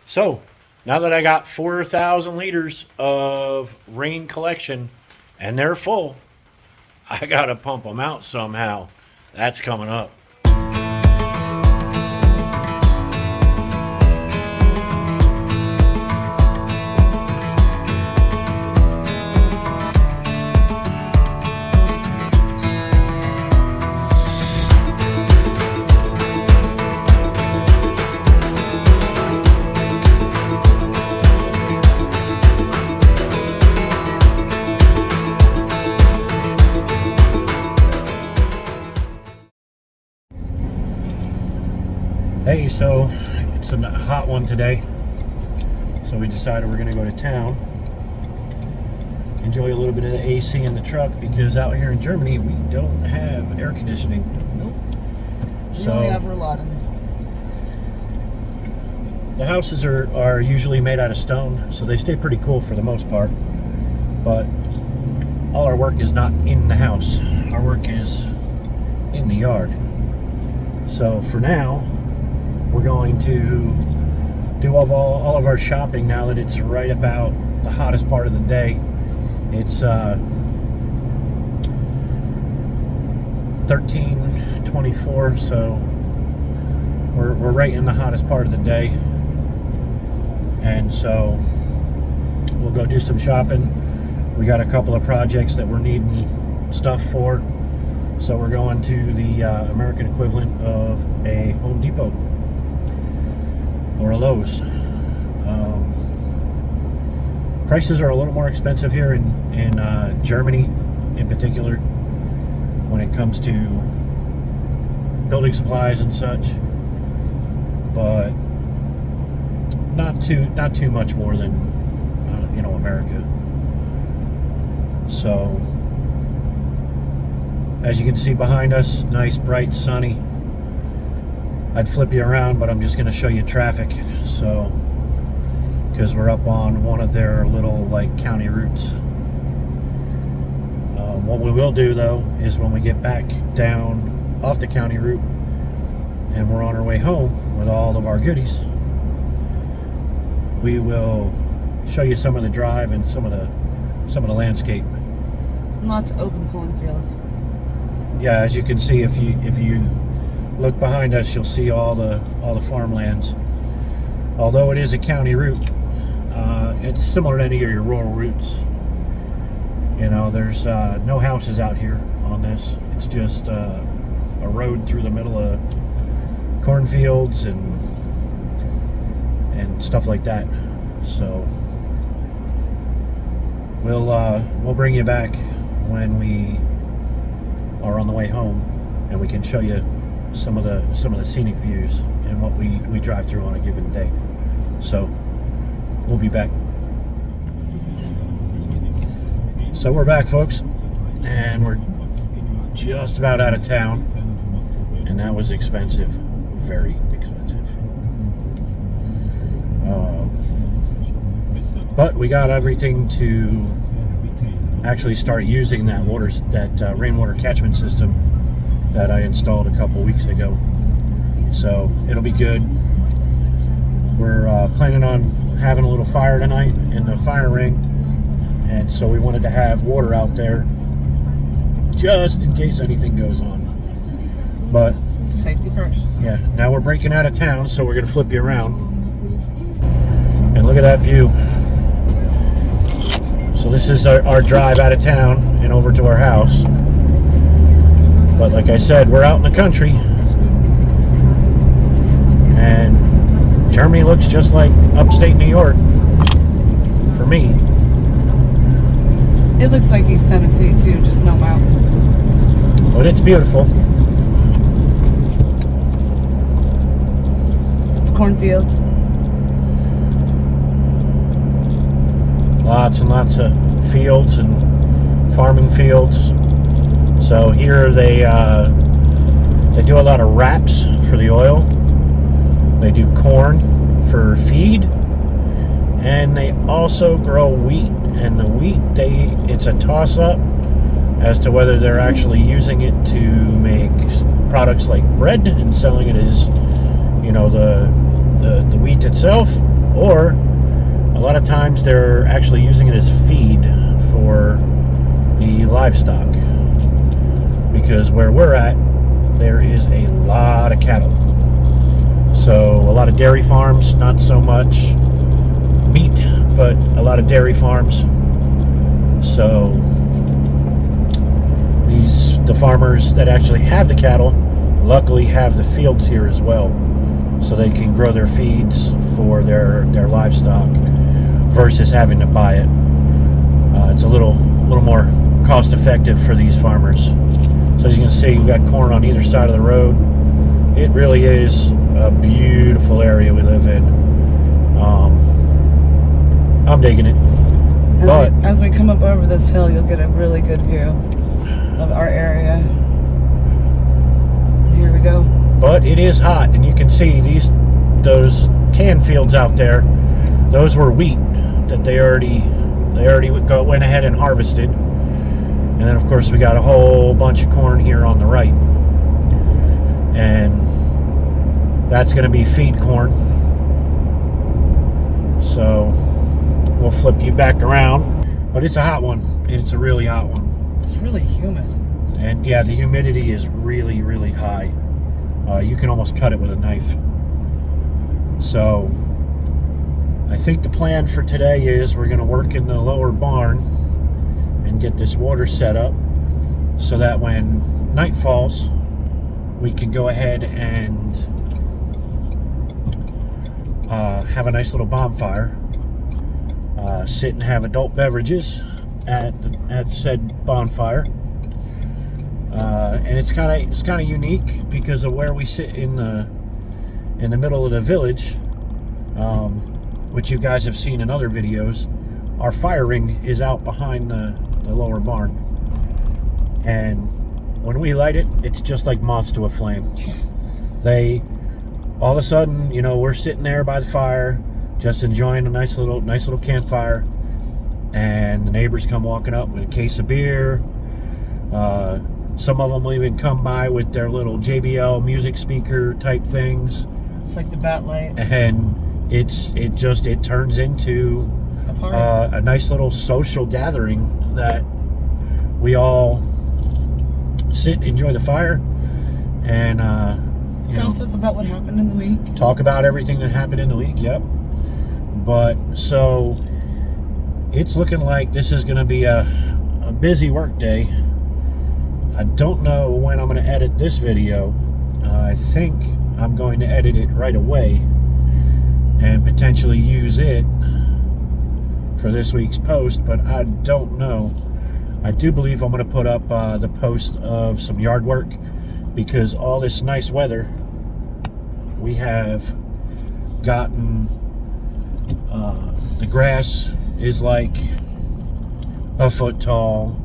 So, now that I got 4,000 liters of rain collection and they're full, I gotta pump them out somehow. That's coming up. Hey, so it's a hot one today, so we decided we're going to go to town, enjoy a little bit of the AC in the truck, because out here in Germany we don't have air conditioning. Nope. So we only have Roladins. The houses are usually made out of stone, so they stay pretty cool for the most part, but all our work is not in the house. Our work is in the yard. So for now, we're going to do all of our shopping now that it's right about the hottest part of the day. It's 13:24, so we're right in the hottest part of the day. And so we'll go do some shopping. We got a couple of projects that we're needing stuff for. So we're going to the American equivalent of a Home Depot or a Lowe's. Prices are a little more expensive here in Germany in particular when it comes to building supplies and such, but not too much more than America. So as you can see behind us, nice, bright, sunny. I'd flip you around, but I'm just going to show you traffic. So, because we're up on one of their little county routes. What we will do though is when we get back down off the county route and we're on our way home with all of our goodies, we will show you some of the drive and some of the landscape. Lots of open cornfields. Yeah, as you can see, if you look behind us, you'll see all the farmlands. Although it is a county route, it's similar to any of your rural routes. There's no houses out here on this. It's just a road through the middle of cornfields and stuff like that. So we'll bring you back when we are on the way home, and we can show you some of the scenic views and what we drive through on a given day. So we'll be back. So we're back, folks, and we're just about out of town, and that was expensive, very expensive. But we got everything to actually start using that rainwater catchment system that I installed a couple weeks ago. So it'll be good. We're planning on having a little fire tonight in the fire ring, and so we wanted to have water out there just in case anything goes on. But safety first. Yeah, now we're breaking out of town, so we're gonna flip you around. And look at that view. So this is our drive out of town and over to our house. But like I said, we're out in the country, and Germany looks just like upstate New York for me. It looks like East Tennessee too, just no mountains. But it's beautiful. It's cornfields. Lots and lots of fields and farming fields. So here they do a lot of wraps for the oil. They do corn for feed, and they also grow wheat. And the wheat, it's a toss-up as to whether they're actually using it to make products like bread and selling it as, the wheat itself, or a lot of times they're actually using it as feed for the livestock, because where we're at, there is a lot of cattle. So a lot of dairy farms, not so much meat, but a lot of dairy farms. So the farmers that actually have the cattle luckily have the fields here as well, so they can grow their feeds for their livestock versus having to buy it. It's a little more cost effective for these farmers. So as you can see, we've got corn on either side of the road. It really is a beautiful area we live in. I'm digging it. As we come up over this hill, you'll get a really good view of our area. Here we go. But it is hot, and you can see those tan fields out there. Those were wheat that they already went ahead and harvested. And then of course we got a whole bunch of corn here on the right, and that's going to be feed corn. So we'll flip you back around, but it's a hot one. It's a really hot one. It's really humid. And yeah, the humidity is really, really high. You can almost cut it with a knife. So I think the plan for today is we're going to work in the lower barn and get this water set up so that when night falls, we can go ahead and have a nice little bonfire, sit and have adult beverages at said bonfire. And it's kind of unique because of where we sit in the middle of the village, which you guys have seen in other videos. Our fire ring is out behind the lower barn, and when we light it, it's just like moths to a flame. All of a sudden, we're sitting there by the fire, just enjoying a nice little campfire, and the neighbors come walking up with a case of beer. Some of them will even come by with their little JBL music speaker type things. It's like the bat light. And it turns into a party. A nice little social gathering that we all sit, enjoy the fire, and gossip about what happened in the week. Talk about everything that happened in the week. Yep. But so it's looking like this is going to be a busy work day. I don't know when I'm going to edit this video. I think I'm going to edit it right away and potentially use it for this week's post, but I don't know. I do believe I'm going to put up the post of some yard work, because all this nice weather, we have gotten the grass is like a foot tall.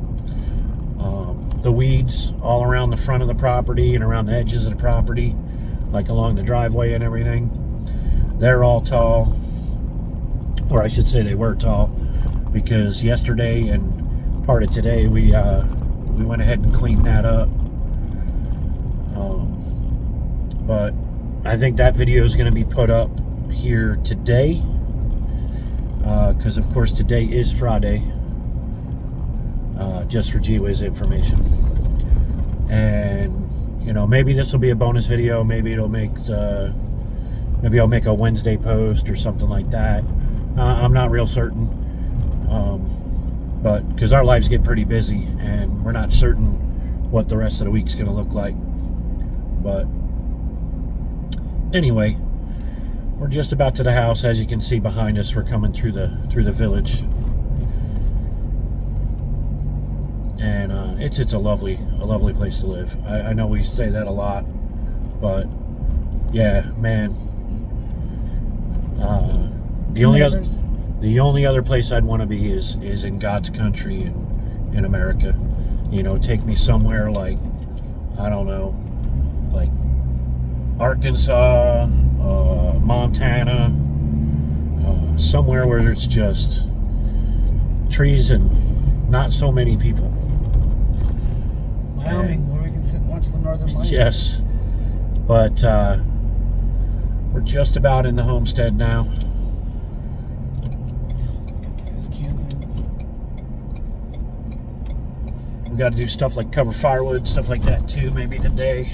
The weeds all around the front of the property and around the edges of the property, like along the driveway and everything, they're all tall. Or I should say they were tall, because yesterday and part of today we went ahead and cleaned that up. But I think that video is going to be put up here today, because of course today is Friday. Just for G-Wiz information. And maybe this will be a bonus video. Maybe I'll make a Wednesday post or something like that. I'm not real certain, but because our lives get pretty busy and we're not certain what the rest of the week's going to look like. But anyway, we're just about to the house. As you can see behind us, we're coming through the village. And it's a lovely place to live. I know we say that a lot, but yeah, man. The only other place I'd want to be is in God's country in America. Take me somewhere like, I don't know, like Arkansas, Montana, somewhere where it's just trees and not so many people. Wyoming, where we can sit and watch the northern lights. Yes, but we're just about in the homestead now. We got to do stuff like cover firewood, stuff like that too. Maybe today.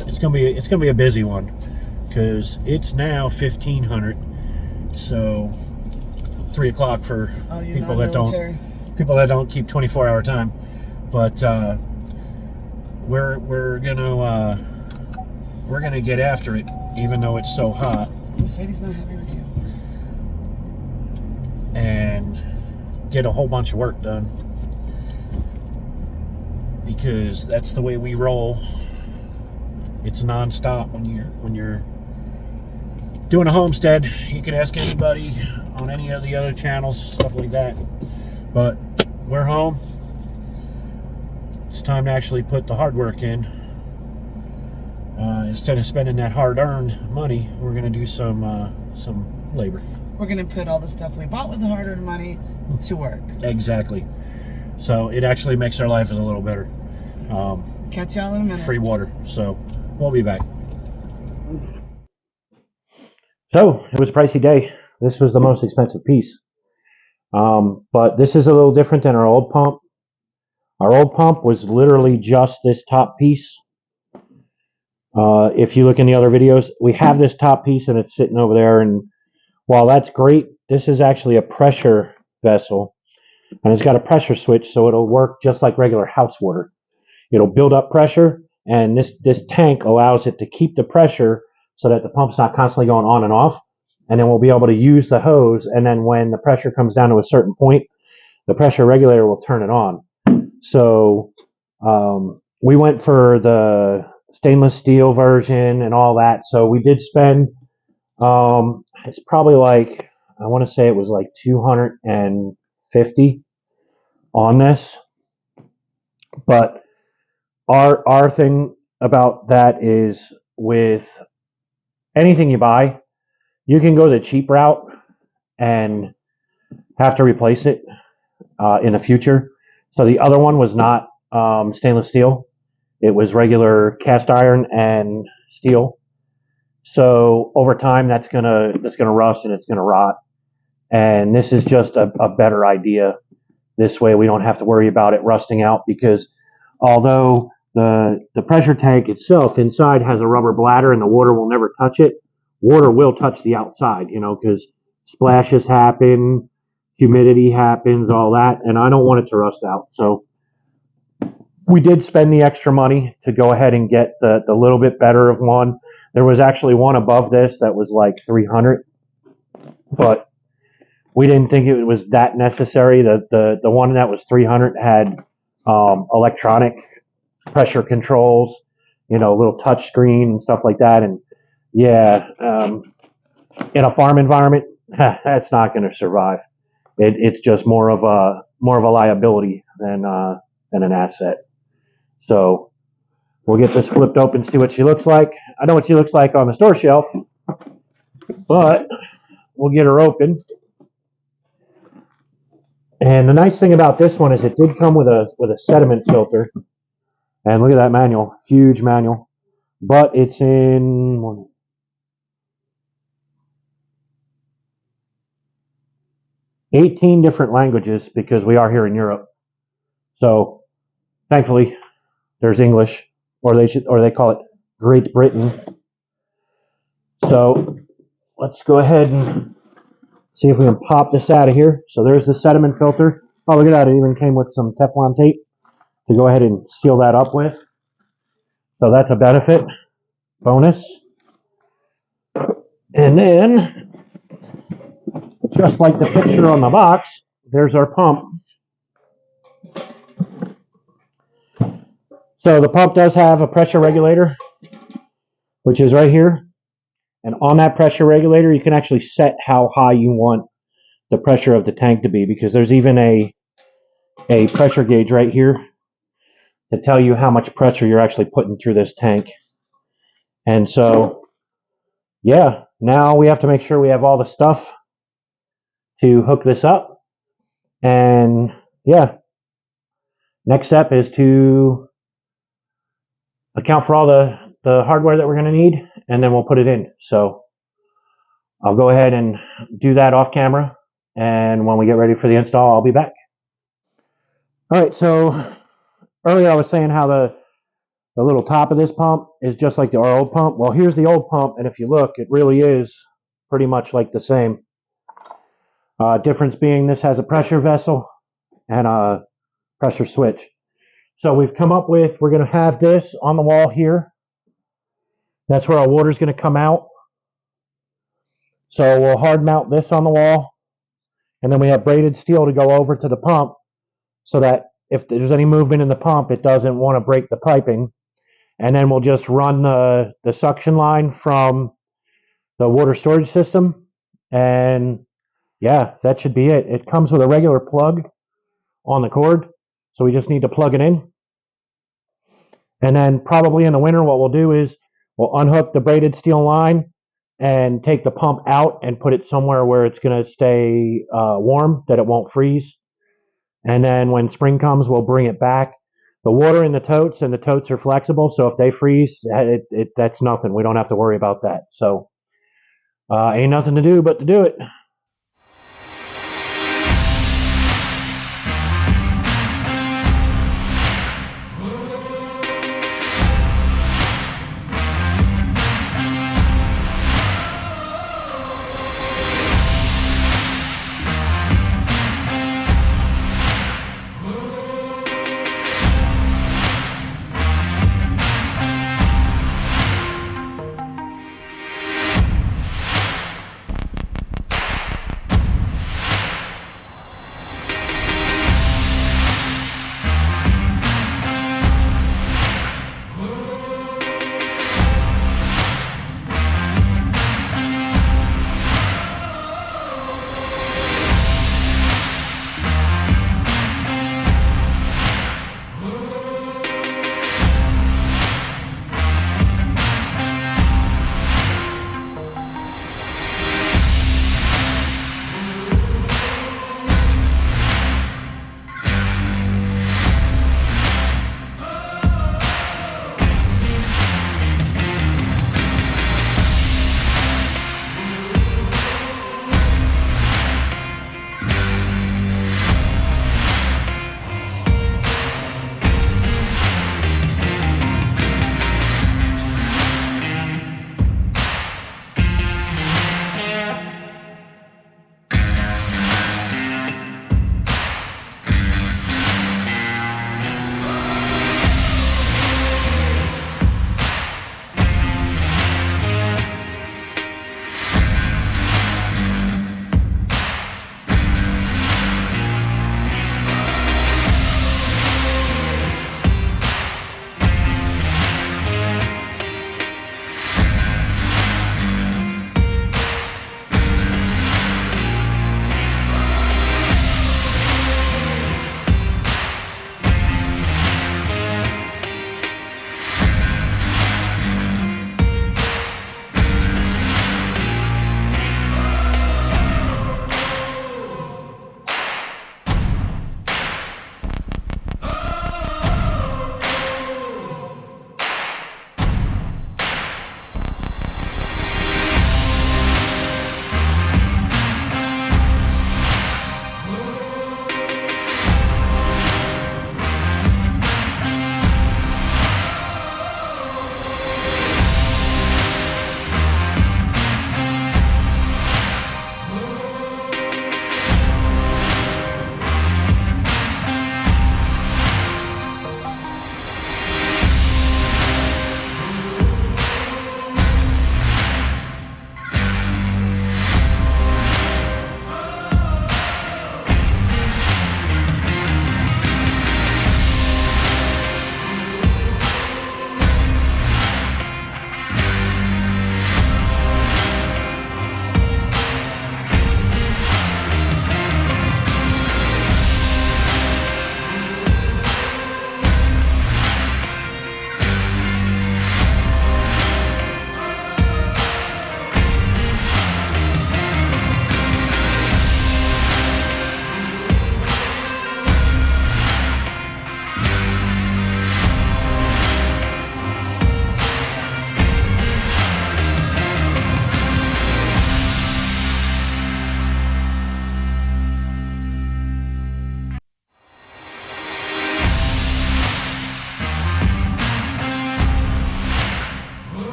It's gonna be a busy one because it's now 1500. So 3 o'clock for people that don't keep 24-hour time. But we're gonna get after it, even though it's so hot. Mercedes not happy with you. And get a whole bunch of work done, because that's the way we roll. It's non-stop when you're doing a homestead. You can ask anybody on any of the other channels, stuff like that. But we're home. It's time to actually put the hard work in. Instead of spending that hard-earned money, we're going to do some labor. We're going to put all the stuff we bought with the hard-earned money to work. Exactly. So it actually makes our life a little better. Catch y'all in a minute. Free water. So we'll be back. So it was a pricey day. This was the most expensive piece. But this is a little different than our old pump. Our old pump was literally just this top piece. If you look in the other videos, we have this top piece and it's sitting over there. And while that's great, this is actually a pressure vessel. And it's got a pressure switch, so it'll work just like regular house water. It'll build up pressure, and this tank allows it to keep the pressure so that the pump's not constantly going on and off. And then we'll be able to use the hose, and then when the pressure comes down to a certain point, the pressure regulator will turn it on. So we went for the stainless steel version and all that. So we did spend, it's probably like, I want to say it was like $250 on this. But our thing about that is, with anything you buy, you can go the cheap route and have to replace it in the future. So the other one was not stainless steel. It was regular cast iron and steel. So over time, that's gonna rust and it's gonna rot. And this is just a better idea. This way we don't have to worry about it rusting out, because although the pressure tank itself inside has a rubber bladder and the water will never touch it, water will touch the outside, because splashes happen, humidity happens, all that, and I don't want it to rust out. So we did spend the extra money to go ahead and get the little bit better of one. There was actually one above this that was like $300, but we didn't think it was that necessary. The one that was $300 had electronic pressure controls, a little touch screen and stuff like that. And yeah, in a farm environment, that's not going to survive. It's just more of a liability than an asset. So we'll get this flipped open, see what she looks like. I know what she looks like on the store shelf, but we'll get her open. And the nice thing about this one is it did come with a sediment filter. And look at that manual, huge manual. But it's in 18 different languages, because we are here in Europe. So thankfully there's English, or they call it Great Britain. So let's go ahead and see if we can pop this out of here. So there's the sediment filter. Oh, look at that. It even came with some Teflon tape to go ahead and seal that up with. So that's a benefit. Bonus. And then, just like the picture on the box, there's our pump. So the pump does have a pressure regulator, which is right here. And on that pressure regulator, you can actually set how high you want the pressure of the tank to be, because there's even a pressure gauge right here to tell you how much pressure you're actually putting through this tank. And so, yeah, now we have to make sure we have all the stuff to hook this up. And yeah, next step is to account for all the hardware that we're going to need, and then we'll put it in. So I'll go ahead and do that off camera, and when we get ready for the install, I'll be back. All right, so earlier I was saying how the little top of this pump is just like our old pump. Well, here's the old pump, and if you look, it really is pretty much like the same. Difference being this has a pressure vessel and a pressure switch. So we've come up with, we're going to have this on the wall here. That's where our water is going to come out. So we'll hard mount this on the wall, and then we have braided steel to go over to the pump so that if there's any movement in the pump, it doesn't want to break the piping. And then we'll just run the suction line from the water storage system, and yeah, that should be it. It comes with a regular plug on the cord, so we just need to plug it in. And then probably in the winter, what we'll do is we'll unhook the braided steel line and take the pump out and put it somewhere where it's going to stay warm, that it won't freeze. And then when spring comes, we'll bring it back. The water in the totes, and the totes are flexible, so if they freeze, that's nothing. We don't have to worry about that. So ain't nothing to do but to do it.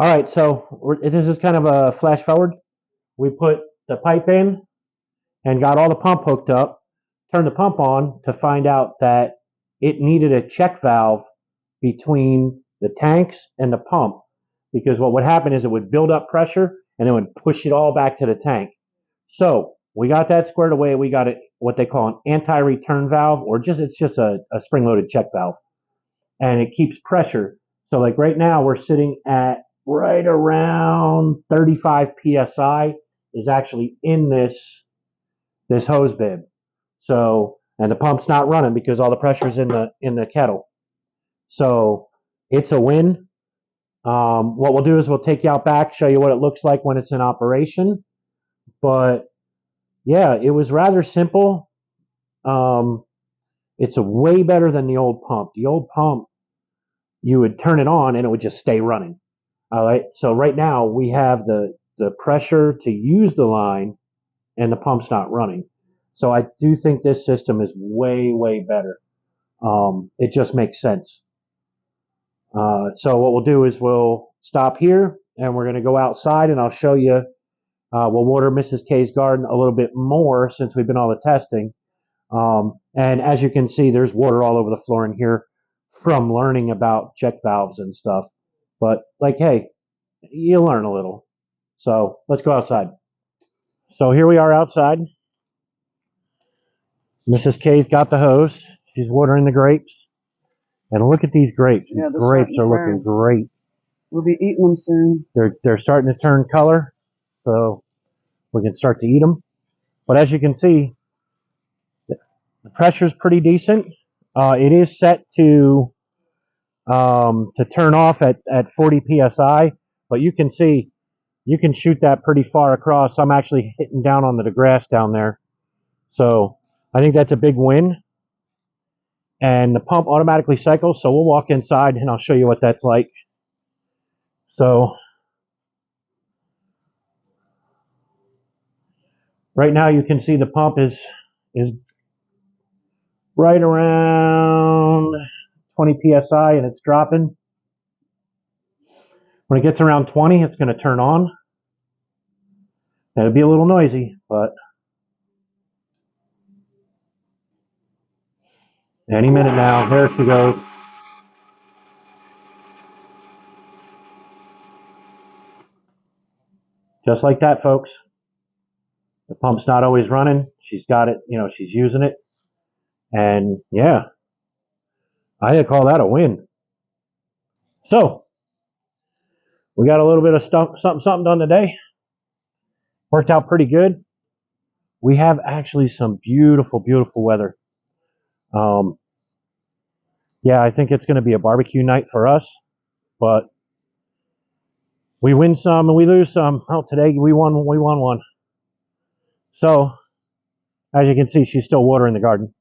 All right, so this is kind of a flash forward. We put the pipe in and got all the pump hooked up, turned the pump on to find out that it needed a check valve between the tanks and the pump, because what would happen is it would build up pressure and it would push it all back to the tank. So we got that squared away. We got it what they call an anti-return valve, or it's just a spring-loaded check valve, and it keeps pressure. So like right now we're sitting at right around 35 psi is actually in this hose bib. So, and the pump's not running because all the pressure's in the kettle. So it's a win. What we'll do is we'll take you out back, show you what it looks like when it's in operation. But yeah, it was rather simple. It's a way better than the old pump. The old pump, you would turn it on and it would just stay running. All right. So right now we have the pressure to use the line and the pump's not running. So I do think this system is way, way better. It just makes sense. So what we'll do is we'll stop here and we're going to go outside and I'll show you, we'll water Mrs. K's garden a little bit more since we've been all the testing. And as you can see, there's water all over the floor in here from learning about check valves and stuff. But like, hey, you learn a little. So let's go outside. So here we are outside. Mrs. K's got the hose. She's watering the grapes. And look at these grapes. Yeah, These grapes are looking great. We'll be eating them soon. They're starting to turn color, so we can start to eat them. But as you can see, the pressure is pretty decent. It is set to turn off at 40 psi, but you can see you can shoot that pretty far across. I'm actually hitting down on the grass down there, so I think that's a big win. And the pump automatically cycles, so we'll walk inside and I'll show you what that's like. So right now you can see the pump is right around 20 psi and it's dropping. When it gets around 20, it's going to turn on. It'll be a little noisy, but any minute now, there she goes. Just like that, folks. The pump's not always running. She's got it, she's using it. And yeah, I call that a win. So, we got a little bit of something done today. Worked out pretty good. We have actually some beautiful, beautiful weather. Yeah, I think it's going to be a barbecue night for us, but we win some and we lose some. Well, today we won one. So, as you can see, she's still watering the garden.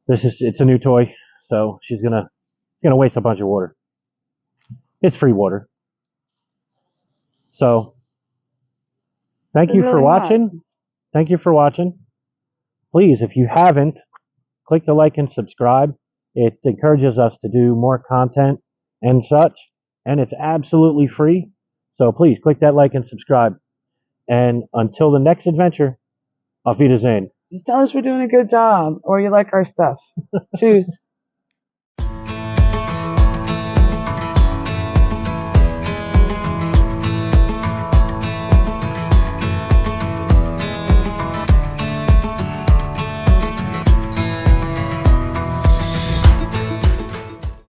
It's a new toy, so she's gonna waste a bunch of water. It's free water. So, thank you for watching. Thank you for watching. Please, if you haven't, click the like and subscribe. It encourages us to do more content and such, and it's absolutely free. So please click that like and subscribe. And until the next adventure, auf Wiedersehen. Just tell us we're doing a good job or you like our stuff. Choose.